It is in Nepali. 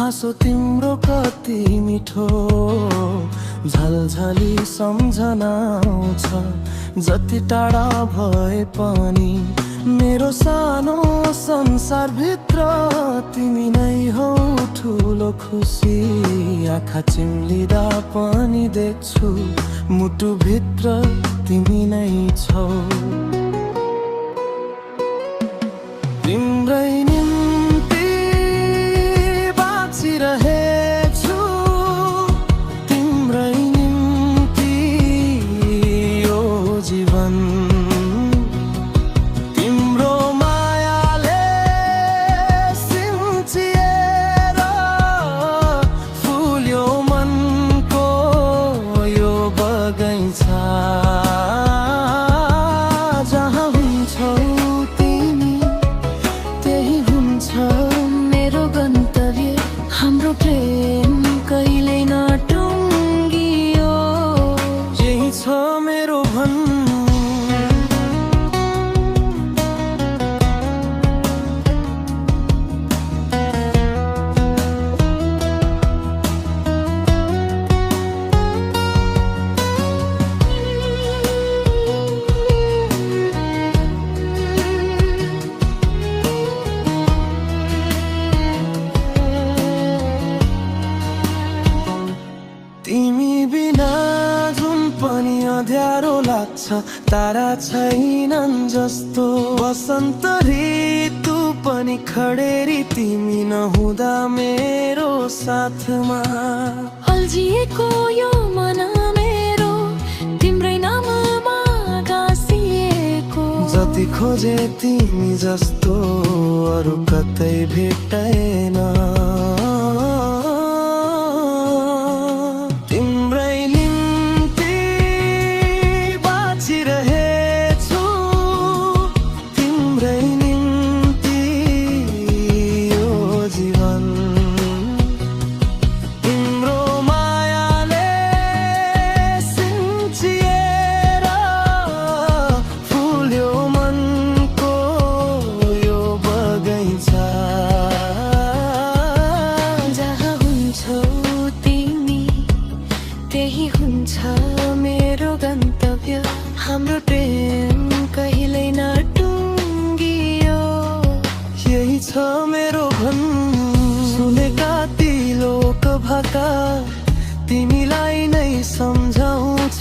हाँसो तिम्रो कति मिठो, झलझली सम्झना आउँछ। जति टाढा भए पनि मेरो सानो संसारभित्र तिमी नै हौ ठुलो खुसी। आँखा चिम्लिँदा पनि देख्छु मुटुभित्र तिमी नै छौ। तिम्रै निम्ति बाँचिरहेछु, तिम्रै निम्ति यो जीवन। तिम्रो मायाले सिन्चिएर फुल्यो मनको यो बगैँचा। जहाँ हुन्छौ तिमी त्यही हुन्छ मेरो गन्तव्य। हाम्रो प्रेम कहिल्यै नटुङ्गियो, यही छ मेरो भन्नु। तिमी बिना जुन पनि अँध्यारो लाग्छ, तारा छैनन् जस्तो। वसन्त ऋतु पनि खडेरी तिमी नहुँदा मेरो साथमा। अल्झिएको यो मन मेरो तिम्रै नाममा गाँसिएको। जति खोजे तिमी जस्तो अरू कतै भेट्दैन। तिम्रै निम्ति बाँचिरहेछु, तिम्रै निम्ति यो जीवन। तिम्रो मायाले सिन्चिएर फुल्यो मनको यो बगैँचा। जहाँ हुन्छौ तिमी त्यही हुन्छ मेरो गन्तव्य। हाम्रो प्रेम कहिल्यै नटुङ्गियो, यही छ मेरो भन्नु। सुनेका ती लोक भाका तिमीलाई नै सम्झाउँछ।